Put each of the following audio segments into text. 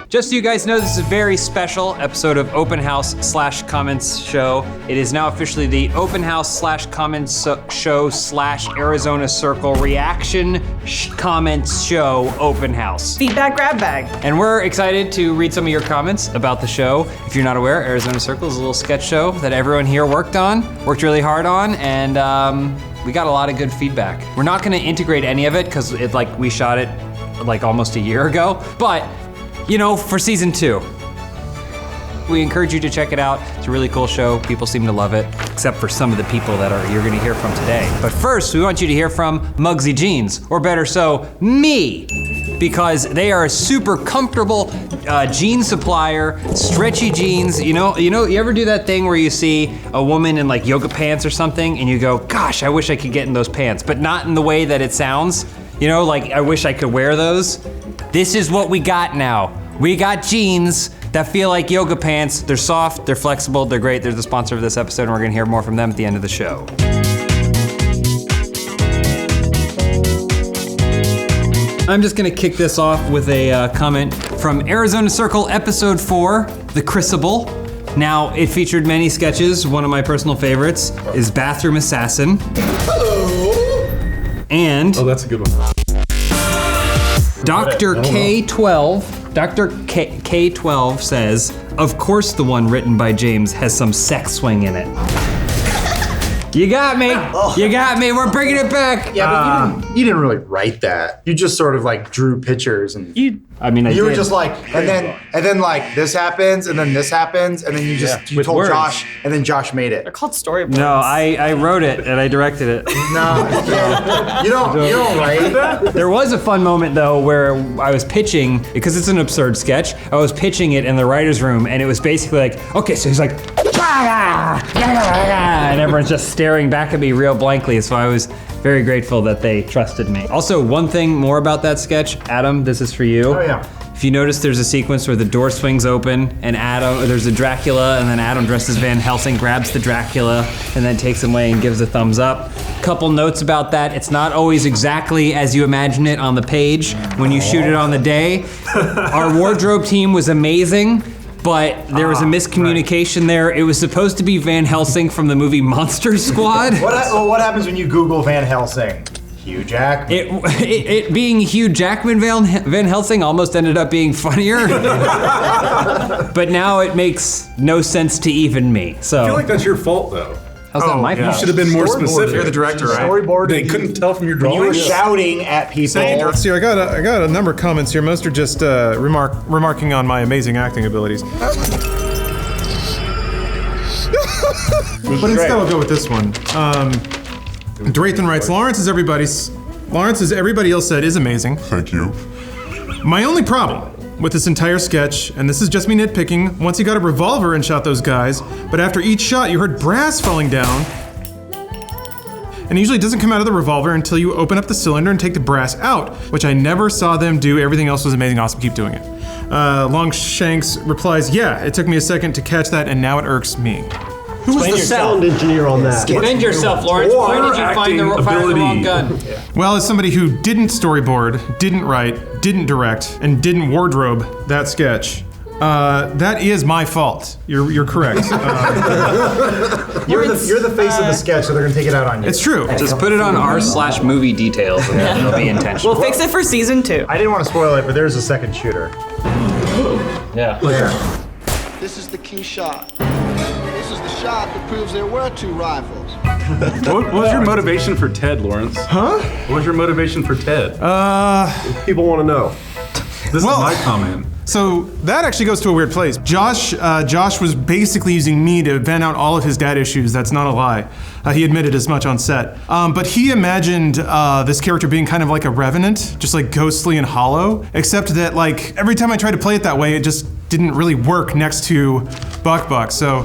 Just so you guys know, this is a very special episode of Open House / Comments Show. It is now officially the Open House / Comments Show / Arizona Circle Reaction Comments Show Open House. Feedback grab bag. And we're excited to read some of your comments about the show. If you're not aware, Arizona Circle is a little sketch show that everyone here worked really hard on, and we got a lot of good feedback. We're not gonna integrate any of it because we shot it like almost a year ago, but you know, for season 2. We encourage you to check it out. It's a really cool show. People seem to love it, except for some of the people that you're gonna hear from today. But first, we want you to hear from Muggsy Jeans, or better so, me, because they are a super comfortable jean supplier, stretchy jeans. You ever do that thing where you see a woman in like yoga pants or something, and you go, gosh, I wish I could get in those pants, but not in the way that it sounds. You know, like I wish I could wear those. This is what we got now. We got jeans that feel like yoga pants. They're soft, they're flexible, they're great. They're the sponsor of this episode, and we're gonna hear more from them at the end of the show. I'm just gonna kick this off with a comment from Arizona Circle episode 4, The Crucible. Now, it featured many sketches. One of my personal favorites is Bathroom Assassin. Hello. And oh, that's a good one. Dr. K12 says, of course the one written by James has some sex swing in it. You got me. You got me. We're bringing it back. Yeah, but you didn't really write that. You just sort of like drew pictures and you were just like, and then like this happens, and then this happens, and then you told words. Josh, and then Josh made it. They're called storyboards. No, I wrote it and I directed it. No, you don't write that. There was a fun moment though where I was pitching, because it's an absurd sketch, I was pitching it in the writer's room, and it was basically like, okay, so he's like, and everyone's just staring back at me real blankly, so I was very grateful that they trusted me. Also, one thing more about that sketch, Adam, this is for you. Oh yeah. If you notice, there's a sequence where the door swings open and there's a Dracula, and then Adam dressed as Van Helsing grabs the Dracula and then takes him away and gives a thumbs up. Couple notes about that. It's not always exactly as you imagine it on the page when you shoot it on the day. Our wardrobe team was amazing, but there was a miscommunication there. It was supposed to be Van Helsing from the movie Monster Squad. What happens when you Google Van Helsing? Hugh Jackman. It being Hugh Jackman Van Helsing almost ended up being funnier. But now it makes no sense to even me, so. I feel like that's your fault though. How's that my fault? You should have been more specific. You're the director, right? Storyboard. They couldn't tell from your drawing. You were shouting at people. Let's see, I got a number of comments here. Most are just remarking on my amazing acting abilities. But instead, I'll go with this one. Drathan writes, Lawrence, as everybody else said, is amazing. Thank you. My only problem with this entire sketch, and this is just me nitpicking, once he got a revolver and shot those guys, but after each shot you heard brass falling down, and it usually doesn't come out of the revolver until you open up the cylinder and take the brass out, which I never saw them do. Everything else was amazing, awesome, keep doing it. Longshanks replies, yeah, it took me a second to catch that and now it irks me. Who was the sound engineer on that? Defend yourself, Lawrence. Why did you find the wrong gun? Well, as somebody who didn't storyboard, didn't write, didn't direct, and didn't wardrobe that sketch, that is my fault. You're correct. You're the face of the sketch, so they're gonna take it out on you. It's true. Just put it on r/movie details, and then it'll be intentional. We'll fix it for season 2. I didn't want to spoil it, but there's a second shooter. Yeah. This is the key shot. This is the shot that proves there were 2 rivals. What was your motivation for Ted, Lawrence? Huh? What was your motivation for Ted? People want to know. This is my comment. So that actually goes to a weird place. Josh was basically using me to vent out all of his dad issues. That's not a lie. He admitted as much on set. But he imagined this character being kind of like a revenant, just like ghostly and hollow, except that like every time I tried to play it that way, it just didn't really work next to Buck. So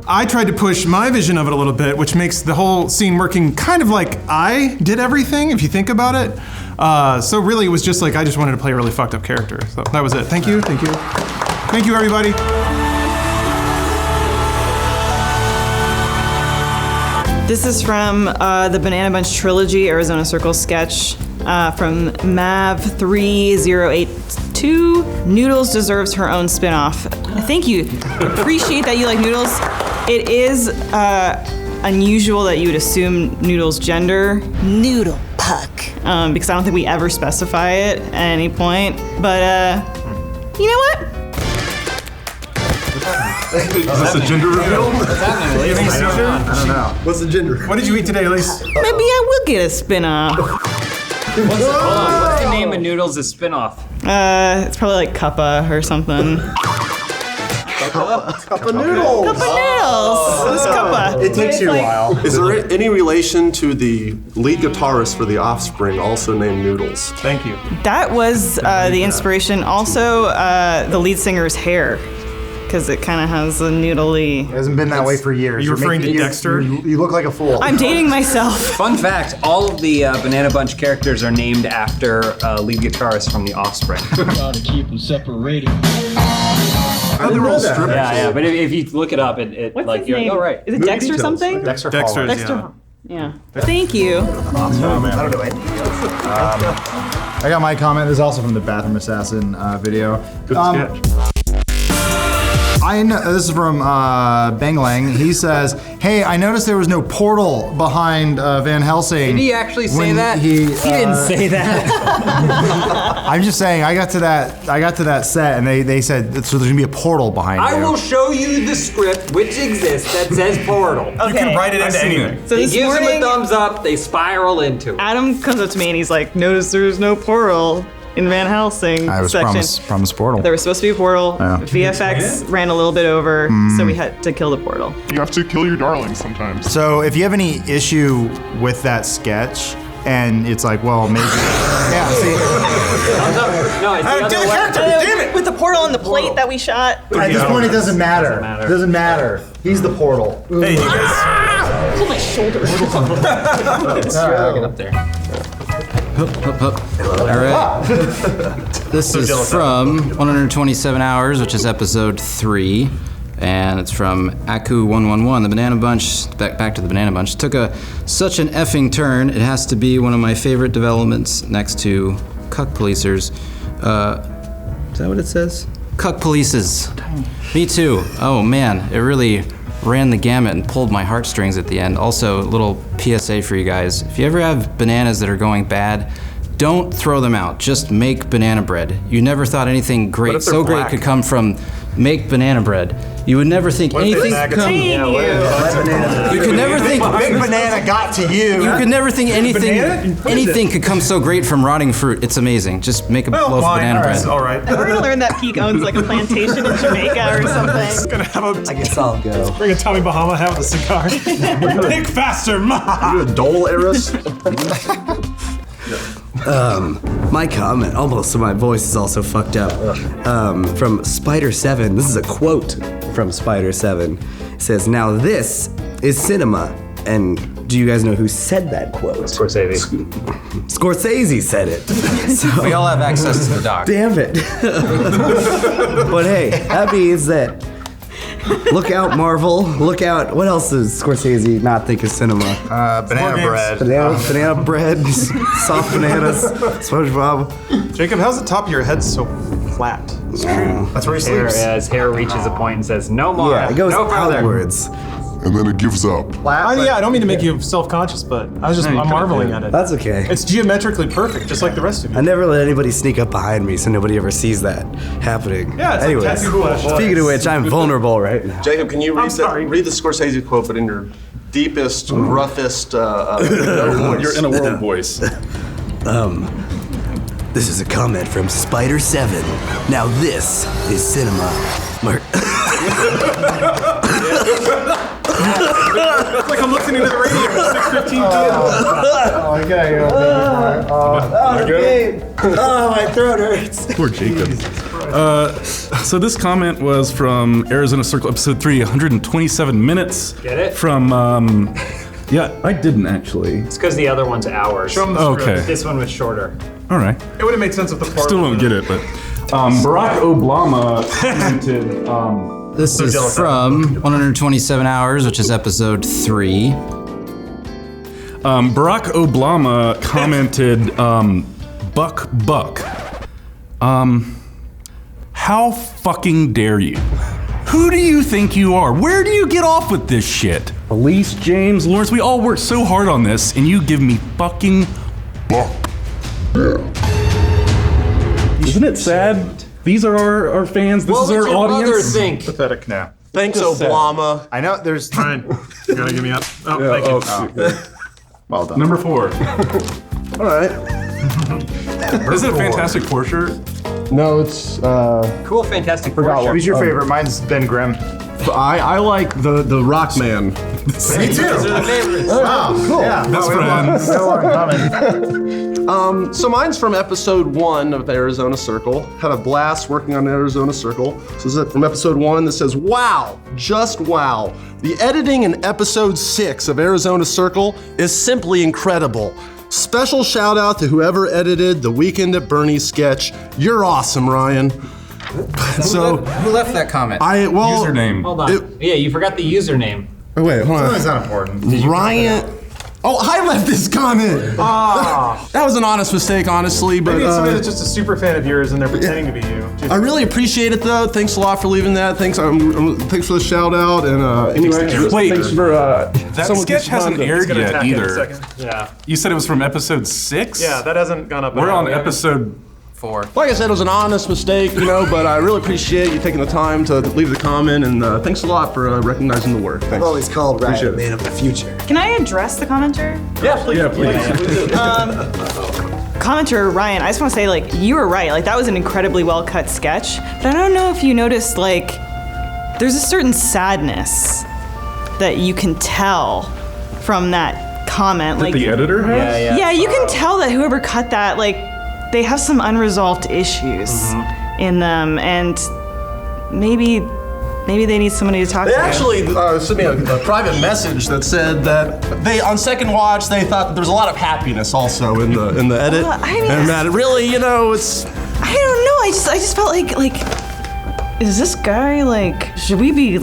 I tried to push my vision of it a little bit, which makes the whole scene working kind of like I did everything, if you think about it. So really it was just like I just wanted to play a really fucked up character. So that was it. Thank you, everybody. This is from the Banana Bunch Trilogy Arizona Circle sketch. From Mav3082, Noodles deserves her own spin-off. Thank you. Appreciate that you like Noodles. It is unusual that you would assume Noodles' gender. Noodle puck. Because I don't think we ever specify it at any point. But, you know what? Is this a gender reveal? What's happening, Elise? I don't know. What's the gender? What did you eat today, Elise? Maybe I will get a spin-off. What's the name of Noodles' spin-off? It's probably like Cuppa or something. Cup of noodles. Cuppa noodles. It's Cuppa. It takes you a while. Is there any relation to the lead guitarist for The Offspring, also named Noodles? Thank you. That was the inspiration. Also, the lead singer's hair, because it kind of has a noodly. It hasn't been that way for years. Are you referring to Dexter? You look like a fool. I'm dating myself. Fun fact, all of the Banana Bunch characters are named after lead guitarists from The Offspring. Gotta keep them separated. They're all strippers. Yeah, but if you look it up, it What's like his you're name? like, oh right. Is it Dexter details. something? Dexter. Dexter's, Dexter. Yeah. Thank you. That'll do it. I got my comment. This is also from the Bathroom Assassin video. Good sketch. This is from Banglang. He says, "Hey, I noticed there was no portal behind Van Helsing." Did he actually say when that? He didn't say that. I'm just saying. I got to that set, and they said so. There's gonna be a portal behind you. I will show you the script which exists that says portal. You can write it into anything. So He this gives them a morning, thumbs up, they spiral into it. Adam comes up to me and he's like, "Notice there's no portal in Van Helsing I was section." promised portal. There was supposed to be a portal. Yeah. VFX ran a little bit over, so we had to kill the portal. You have to kill your darlings sometimes. So if you have any issue with that sketch, and it's like, well, maybe, yeah. See, Thumbs up. No, it's the other way. Damn it! With the portal and the plate that we shot. at this point, it doesn't matter. It doesn't matter. He's the portal. Hey, you guys. Pull my shoulder. Get up there. All right. This is from 127 Hours, which is episode 3. And it's from Aku111. The Banana Bunch, back to the Banana Bunch, took such an effing turn. It has to be one of my favorite developments next to Cuck Policers. Is that what it says? Cuck Polices. Me too. Oh man, it really ran the gamut and pulled my heartstrings at the end. Also, a little PSA for you guys. If you ever have bananas that are going bad, don't throw them out. Just make banana bread. You never thought anything great, so great could come from make banana bread. You would never think anything could come. You could never think Big banana got to you. You could never think anything could come so great from rotting fruit. It's amazing. Just make a loaf of banana bread. All right. We're gonna learn that Peak owns like a plantation in Jamaica or something. Gonna have a. I guess I'll go. Bring a Tommy Bahama hat with a cigar. Pick faster, ma. You a Dole Eris? My comment, almost so my voice is also fucked up. From Spider7, this is a quote from Spider7. It says, "Now this is cinema." And do you guys know who said that quote? Scorsese. Scorsese said it. So, We all have access to the doc. damn it. But hey, that means that look out, Marvel. Look out. What else does Scorsese not think is cinema? Banana bread. Banana bread, soft bananas, SpongeBob. Jacob, how's the top of your head so flat? It's true. That's where he Hair, sleeps. yeah, his hair reaches a point and says, no more. Yeah, it goes no further. outwards. And then it gives up. Yeah, I don't mean to make you self-conscious, but I'm marveling at it. That's okay. It's geometrically perfect, just like the rest of you. I never let anybody sneak up behind me, so nobody ever sees that happening. Yeah, it's anyways, like tattoo flesh. speaking of which, I'm vulnerable right now. Jacob, can you read sorry. read the Scorsese quote, but in your deepest, roughest voice? Your inner world voice. This is a comment from Spider7. Now this is cinema. It's like I'm listening to the radio at 6:15 Oh, my throat hurts. Poor Jacob. So this comment was from Arizona Circle, episode 3, 127 minutes. Get it? From, yeah, I didn't actually. It's because the other one's hours. Show him the Okay. script. This one was shorter. All right. It would have made sense if the part. Still don't get it, but Barack Obama commented. This is from 127 Hours, which is episode 3. Barack Obama commented, buck. How fucking dare you? Who do you think you are? Where do you get off with this shit? Elise, James, Lawrence, we all worked so hard on this, and you give me fucking buck. Isn't it sad? These are our fans. This is our audience. What would your mother think? Pathetic. Nah. Thanks, Obama. I know there's. Fine. You gotta give me up. Oh, thank you. Well done. Number 4. All right. Is it a Fantastic Four shirt? No, it's Cool, Fantastic Four shirt. Who's your favorite? Mine's Ben Grimm. I like the Rock Man. Me too. Those are the favorites. Wow, cool. Yeah, Best friends. So mine's from episode 1 of Arizona Circle. Had a blast working on Arizona Circle. This is it from episode 1 that says, wow, just wow. The editing in episode 6 of Arizona Circle is simply incredible. Special shout out to whoever edited the Weekend at Bernie's sketch. You're awesome, Ryan. So Who left that comment? Username. Hold on. Yeah, you forgot the username. Oh, wait, hold on. That's not important. Ryan. Oh, I left this comment. That was an honest mistake, honestly, but Maybe it's somebody that's just a super fan of yours and they're pretending to be you. I really appreciate it though. Thanks a lot for leaving that. Thanks for the shout out. And anyway, Wait, thanks for that sketch hasn't aired Gonna yet attack you in a either. second. Yeah. You said it was from episode 6? Yeah, that hasn't gone up. We're on yet. episode 4. Like I said, it was an honest mistake, but I really appreciate you taking the time to leave the comment, and thanks a lot for recognizing the work. Thanks. Well, he's called Appreciate Ryan, it. man of the future. Can I address the commenter? Yeah, please. Commenter Ryan, I just want to say, you were right. That was an incredibly well-cut sketch. But I don't know if you noticed, there's a certain sadness that you can tell from that comment. that the editor has? Yeah, you can tell that whoever cut that, they have some unresolved issues in them, and maybe they need somebody to talk They to. actually sent me a private message that said that on second watch they thought that there was a lot of happiness also in the edit, Well, I mean, and that it really it's. I don't know. I just felt like, is this guy should we be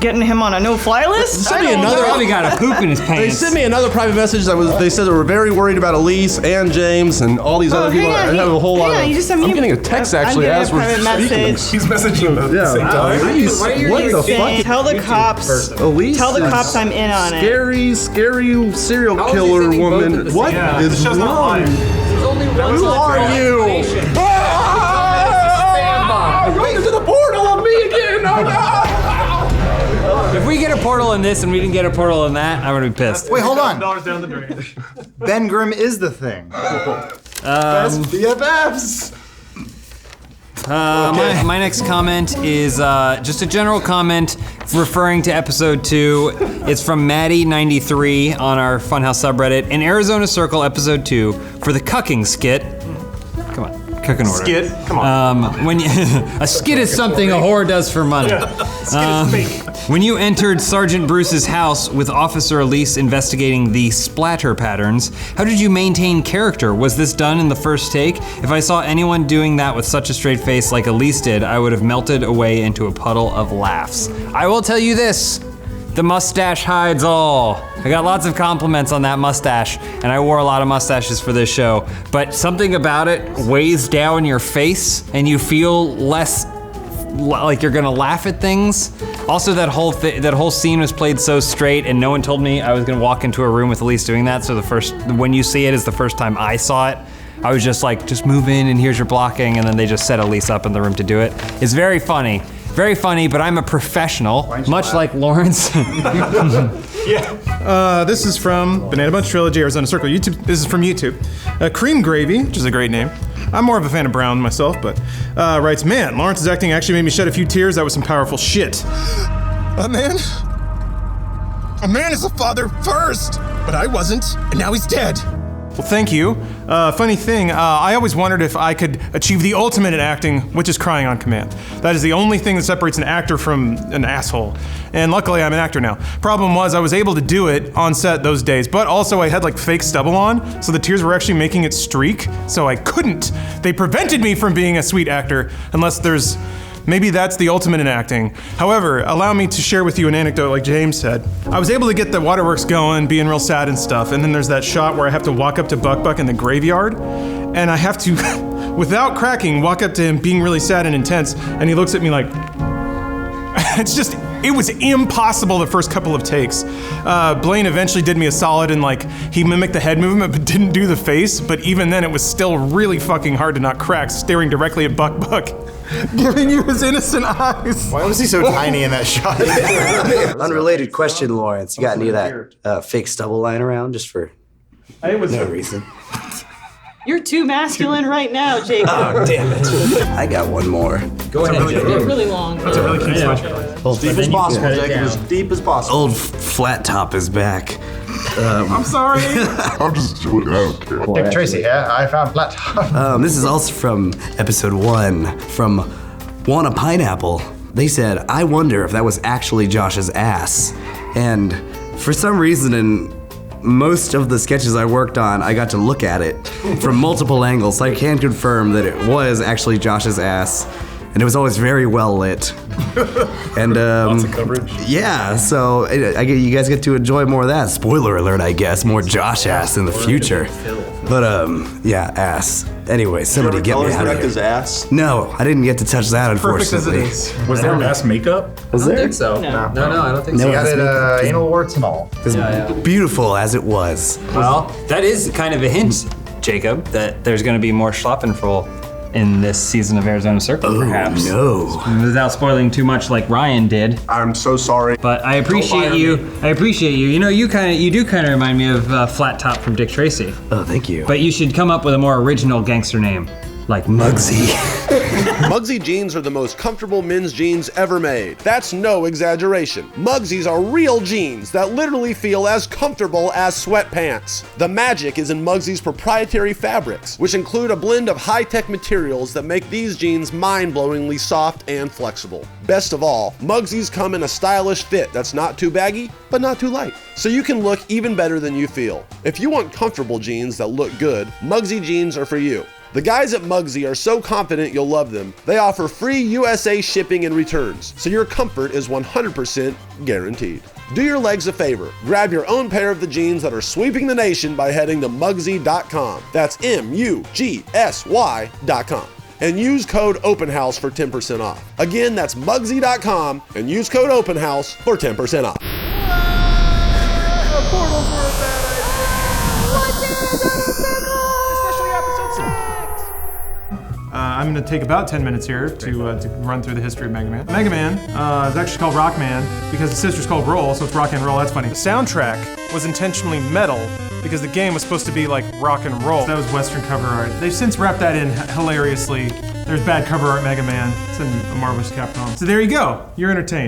getting him on a no-fly list? Sent me another. Probably got a poop in his They pants. sent me another private message they said they were very worried about Elise and James and all these other people. I have a whole lot of. You just sent me I'm getting a text actually I'm as getting a we're private speaking. message. He's messaging at the same time. Elise, Why are you what the saying- fuck? Tell the cops. Elise Tell the is cops I'm in on it. Scary serial How is he killer sending both woman. at the What same time? is This show's not wrong? live. There's only one Who are you? Going into the portal on me again. Oh no! If we get a portal in this and we didn't get a portal in that, I'm gonna be pissed. Wait, hold on. $1 down the drain. Ben Grimm is the thing. Best BFFs. My next comment is just a general comment referring to episode 2. It's from Maddie93 on our Funhaus subreddit. In Arizona Circle, episode 2, for the cucking skit. Come on, cook an order. Skid? Come on. When you, a skit is something a whore does for money. Skid is fake. When you entered Sergeant Bruce's house with Officer Elise investigating the splatter patterns, how did you maintain character? Was this done in the first take? If I saw anyone doing that with such a straight face like Elise did, I would have melted away into a puddle of laughs. I will tell you this, the mustache hides all. I got lots of compliments on that mustache, and I wore a lot of mustaches for this show, but something about it weighs down your face and you feel less like you're gonna laugh at things. Also, that whole scene was played so straight, and no one told me I was gonna walk into a room with Elise doing that. So when you see it is the first time I saw it. I was just like, just move in and here's your blocking, and then they just set Elise up in the room to do it. It's very funny, but I'm a professional, much like Lawrence. This is from Banana Bunch Trilogy, Arizona Circle. YouTube. This is from YouTube. Cream Gravy, which is a great name. I'm more of a fan of Brown myself, but writes, man, Lawrence's acting actually made me shed a few tears. That was some powerful shit. A man is a father first, but I wasn't, and now he's dead. Well, thank you. Funny thing, I always wondered if I could achieve the ultimate in acting, which is crying on command. That is the only thing that separates an actor from an asshole. And luckily, I'm an actor now. Problem was, I was able to do it on set those days, but also I had fake stubble on, so the tears were actually making it streak, so I couldn't. They prevented me from being a sweet actor, unless there's Maybe that's the ultimate in acting. However, allow me to share with you an anecdote like James said. I was able to get the waterworks going, being real sad and stuff, and then there's that shot where I have to walk up to Buck in the graveyard, and I have to, without cracking, walk up to him being really sad and intense, and he looks at me like, it was impossible the first couple of takes. Blaine eventually did me a solid and he mimicked the head movement but didn't do the face, but even then it was still really fucking hard to not crack staring directly at Buck, giving you his innocent eyes. Why was he so tiny in that shot? Unrelated question, Lawrence. You got any of that fake stubble lying around just for no reason? You're too masculine right now, Jacob. Oh, damn it. I got one more. Go ahead, Jacob. Really long. That's a really cute sweatshirt. Deep as possible, Jacob. As deep as possible. Old Flat Top is back. I'm sorry. I'm just joking. I don't care. Dick Tracy, yeah, I found Flat Top. This is also from episode 1 from Wanna Pineapple. They said, I wonder if that was actually Josh's ass. And for some reason in most of the sketches I worked on, I got to look at it from multiple angles. So I can confirm that it was actually Josh's ass, and it was always very well lit. And lots of coverage. Yeah, so you guys get to enjoy more of that. Spoiler alert, I guess, more Josh ass in the future. But yeah, ass. Anyway, somebody get me out of here. His ass? No, I didn't get to touch that, unfortunately. Perfect as it is. Was there ass makeup? Was there? I don't think so. No, I don't think No, so. He got it, anal warts and all. Beautiful as it was. Well, that is kind of a hint, Jacob, that there's going to be more Schlappenfroll in this season of Arizona Circle, perhaps. No. Without spoiling too much like Ryan did. I'm so sorry. But I appreciate you. I appreciate you. You know, you do kind of remind me of Flat Top from Dick Tracy. Oh, thank you. But you should come up with a more original gangster name, like Muggsy. Muggsy jeans are the most comfortable men's jeans ever made. That's no exaggeration. Muggsy's are real jeans that literally feel as comfortable as sweatpants. The magic is in Muggsy's proprietary fabrics, which include a blend of high-tech materials that make these jeans mind-blowingly soft and flexible. Best of all, Muggsy's come in a stylish fit that's not too baggy, but not too light, so you can look even better than you feel. If you want comfortable jeans that look good, Muggsy jeans are for you. The guys at Muggsy are so confident you'll love them, they offer free USA shipping and returns, so your comfort is 100% guaranteed. Do your legs a favor. Grab your own pair of the jeans that are sweeping the nation by heading to Muggsy.com. That's MUGSY.com. And use code OPENHOUSE for 10% off. Again, that's Muggsy.com and use code OPENHOUSE for 10% off. Portals were a bad I'm going to take about 10 minutes here to run through the history of Mega Man. Mega Man is actually called Rockman because his sister's called Roll, so it's rock and roll. That's funny. The soundtrack was intentionally metal because the game was supposed to be like rock and roll. That was Western cover art. They've since wrapped that in hilariously. There's bad cover art Mega Man. It's in Marvel's Capcom. So there you go. You're entertained.